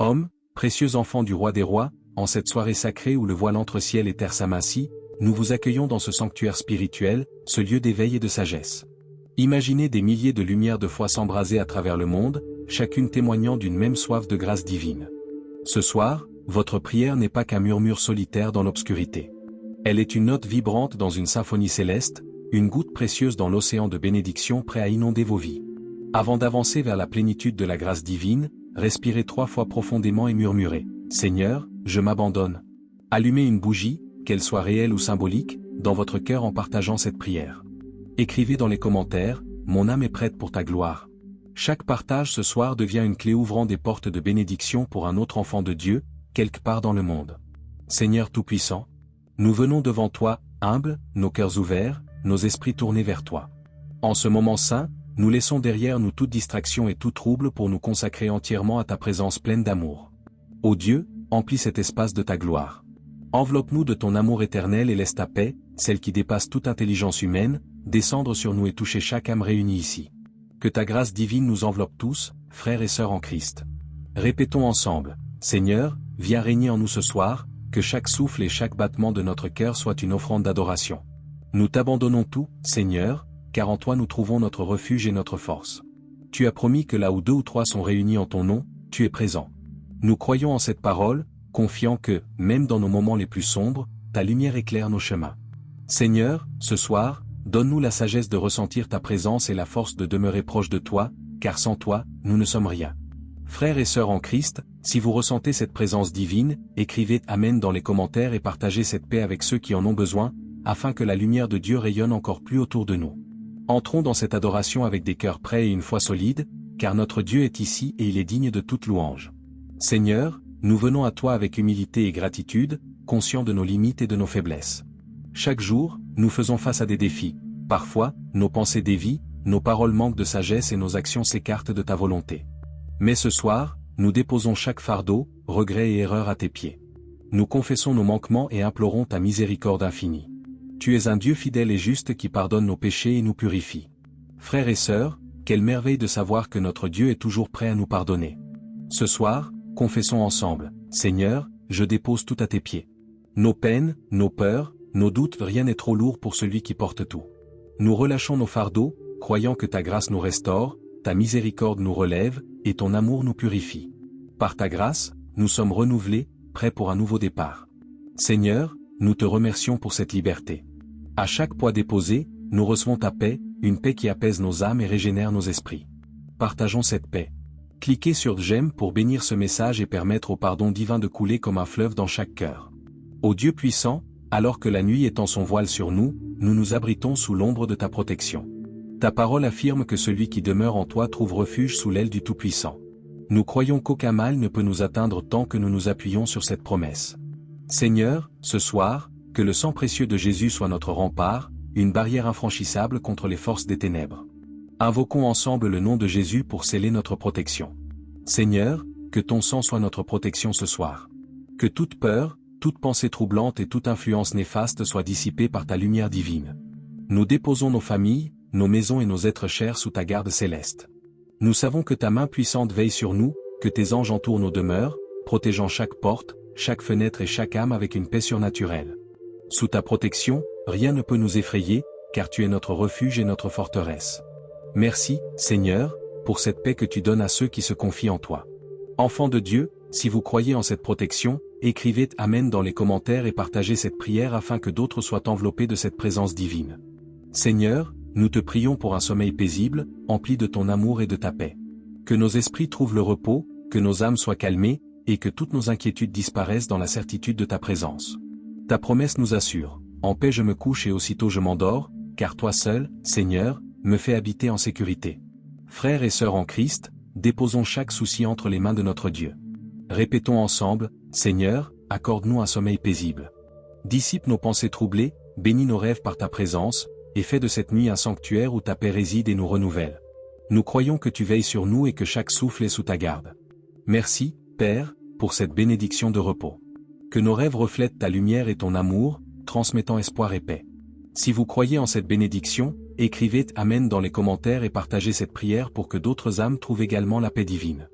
Hommes, précieux enfants du roi des rois, en cette soirée sacrée où le voile entre ciel et terre s'amincit, nous vous accueillons dans ce sanctuaire spirituel, ce lieu d'éveil et de sagesse. Imaginez des milliers de lumières de foi s'embraser à travers le monde, chacune témoignant d'une même soif de grâce divine. Ce soir, votre prière n'est pas qu'un murmure solitaire dans l'obscurité. Elle est une note vibrante dans une symphonie céleste, une goutte précieuse dans l'océan de bénédiction prêt à inonder vos vies. Avant d'avancer vers la plénitude de la grâce divine, respirez 3 fois profondément et murmurez « Seigneur, je m'abandonne ». Allumez une bougie, qu'elle soit réelle ou symbolique, dans votre cœur en partageant cette prière. Écrivez dans les commentaires « Mon âme est prête pour ta gloire ». Chaque partage ce soir devient une clé ouvrant des portes de bénédiction pour un autre enfant de Dieu, quelque part dans le monde. Seigneur Tout-Puissant, nous venons devant toi, humbles, nos cœurs ouverts, nos esprits tournés vers toi. En ce moment saint, nous laissons derrière nous toute distraction et tout trouble pour nous consacrer entièrement à ta présence pleine d'amour. Ô Dieu, emplis cet espace de ta gloire. Enveloppe-nous de ton amour éternel et laisse ta paix, celle qui dépasse toute intelligence humaine, descendre sur nous et toucher chaque âme réunie ici. Que ta grâce divine nous enveloppe tous, frères et sœurs en Christ. Répétons ensemble, Seigneur, viens régner en nous ce soir, que chaque souffle et chaque battement de notre cœur soit une offrande d'adoration. Nous t'abandonnons tout, Seigneur, car en toi nous trouvons notre refuge et notre force. Tu as promis que là où 2 ou 3 sont réunis en ton nom, tu es présent. Nous croyons en cette parole, confiants que, même dans nos moments les plus sombres, ta lumière éclaire nos chemins. Seigneur, ce soir, donne-nous la sagesse de ressentir ta présence et la force de demeurer proche de toi, car sans toi, nous ne sommes rien. Frères et sœurs en Christ, si vous ressentez cette présence divine, écrivez « Amen » dans les commentaires et partagez cette paix avec ceux qui en ont besoin, afin que la lumière de Dieu rayonne encore plus autour de nous. Entrons dans cette adoration avec des cœurs prêts et une foi solide, car notre Dieu est ici et il est digne de toute louange. Seigneur, nous venons à toi avec humilité et gratitude, conscients de nos limites et de nos faiblesses. Chaque jour, nous faisons face à des défis. Parfois, nos pensées dévient, nos paroles manquent de sagesse et nos actions s'écartent de ta volonté. Mais ce soir, nous déposons chaque fardeau, regret et erreur à tes pieds. Nous confessons nos manquements et implorons ta miséricorde infinie. Tu es un Dieu fidèle et juste qui pardonne nos péchés et nous purifie. Frères et sœurs, quelle merveille de savoir que notre Dieu est toujours prêt à nous pardonner. Ce soir, confessons ensemble, Seigneur, je dépose tout à tes pieds. Nos peines, nos peurs, nos doutes, rien n'est trop lourd pour celui qui porte tout. Nous relâchons nos fardeaux, croyant que ta grâce nous restaure, ta miséricorde nous relève, et ton amour nous purifie. Par ta grâce, nous sommes renouvelés, prêts pour un nouveau départ. Seigneur, nous te remercions pour cette liberté. À chaque poids déposé, nous recevons ta paix, une paix qui apaise nos âmes et régénère nos esprits. Partageons cette paix. Cliquez sur j'aime pour bénir ce message et permettre au pardon divin de couler comme un fleuve dans chaque cœur. Ô Dieu puissant, alors que la nuit étend son voile sur nous, nous nous abritons sous l'ombre de ta protection. Ta parole affirme que celui qui demeure en toi trouve refuge sous l'aile du Tout-Puissant. Nous croyons qu'aucun mal ne peut nous atteindre tant que nous nous appuyons sur cette promesse. Seigneur, ce soir, que le sang précieux de Jésus soit notre rempart, une barrière infranchissable contre les forces des ténèbres. Invoquons ensemble le nom de Jésus pour sceller notre protection. Seigneur, que ton sang soit notre protection ce soir. Que toute peur, toute pensée troublante et toute influence néfaste soit dissipée par ta lumière divine. Nous déposons nos familles, nos maisons et nos êtres chers sous ta garde céleste. Nous savons que ta main puissante veille sur nous, que tes anges entourent nos demeures, protégeant chaque porte, chaque fenêtre et chaque âme avec une paix surnaturelle. Sous ta protection, rien ne peut nous effrayer, car tu es notre refuge et notre forteresse. Merci, Seigneur, pour cette paix que tu donnes à ceux qui se confient en toi. Enfants de Dieu, si vous croyez en cette protection, écrivez « Amen » dans les commentaires et partagez cette prière afin que d'autres soient enveloppés de cette présence divine. Seigneur, nous te prions pour un sommeil paisible, empli de ton amour et de ta paix. Que nos esprits trouvent le repos, que nos âmes soient calmées, et que toutes nos inquiétudes disparaissent dans la certitude de ta présence. Ta promesse nous assure, en paix je me couche et aussitôt je m'endors, car toi seul, Seigneur, me fais habiter en sécurité. Frères et sœurs en Christ, déposons chaque souci entre les mains de notre Dieu. Répétons ensemble, Seigneur, accorde-nous un sommeil paisible. Dissipe nos pensées troublées, bénis nos rêves par ta présence, et fais de cette nuit un sanctuaire où ta paix réside et nous renouvelle. Nous croyons que tu veilles sur nous et que chaque souffle est sous ta garde. Merci, Père, pour cette bénédiction de repos. Que nos rêves reflètent ta lumière et ton amour, transmettant espoir et paix. Si vous croyez en cette bénédiction, écrivez « Amen » dans les commentaires et partagez cette prière pour que d'autres âmes trouvent également la paix divine.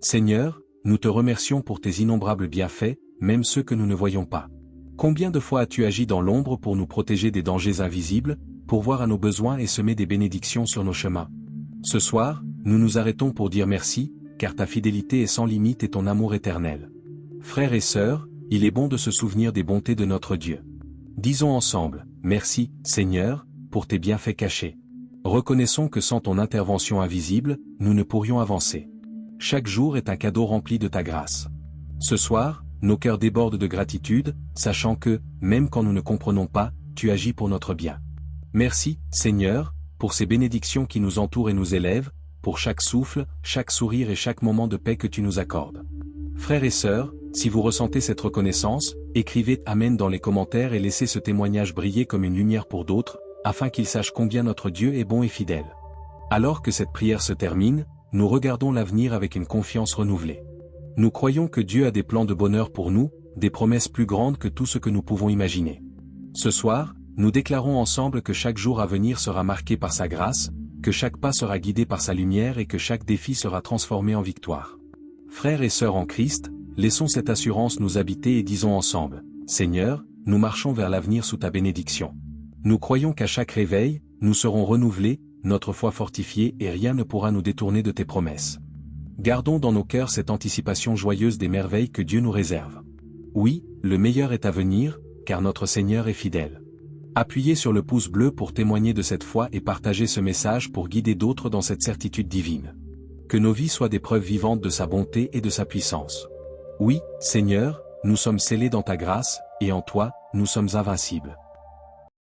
Seigneur, nous te remercions pour tes innombrables bienfaits, même ceux que nous ne voyons pas. Combien de fois as-tu agi dans l'ombre pour nous protéger des dangers invisibles, pourvoir à nos besoins et semer des bénédictions sur nos chemins? Ce soir, nous nous arrêtons pour dire merci, car ta fidélité est sans limite et ton amour éternel. Frères et sœurs, il est bon de se souvenir des bontés de notre Dieu. Disons ensemble, merci, Seigneur, pour tes bienfaits cachés. Reconnaissons que sans ton intervention invisible, nous ne pourrions avancer. Chaque jour est un cadeau rempli de ta grâce. Ce soir, nos cœurs débordent de gratitude, sachant que, même quand nous ne comprenons pas, tu agis pour notre bien. Merci, Seigneur, pour ces bénédictions qui nous entourent et nous élèvent, pour chaque souffle, chaque sourire et chaque moment de paix que tu nous accordes. Frères et sœurs, si vous ressentez cette reconnaissance, écrivez Amen dans les commentaires et laissez ce témoignage briller comme une lumière pour d'autres, afin qu'ils sachent combien notre Dieu est bon et fidèle. Alors que cette prière se termine, nous regardons l'avenir avec une confiance renouvelée. Nous croyons que Dieu a des plans de bonheur pour nous, des promesses plus grandes que tout ce que nous pouvons imaginer. Ce soir, nous déclarons ensemble que chaque jour à venir sera marqué par sa grâce, que chaque pas sera guidé par sa lumière et que chaque défi sera transformé en victoire. Frères et sœurs en Christ, laissons cette assurance nous habiter et disons ensemble, Seigneur, nous marchons vers l'avenir sous ta bénédiction. Nous croyons qu'à chaque réveil, nous serons renouvelés, notre foi fortifiée et rien ne pourra nous détourner de tes promesses. Gardons dans nos cœurs cette anticipation joyeuse des merveilles que Dieu nous réserve. Oui, le meilleur est à venir, car notre Seigneur est fidèle. Appuyez sur le pouce bleu pour témoigner de cette foi et partagez ce message pour guider d'autres dans cette certitude divine. Que nos vies soient des preuves vivantes de sa bonté et de sa puissance. Oui, Seigneur, nous sommes scellés dans ta grâce, et en toi, nous sommes invincibles.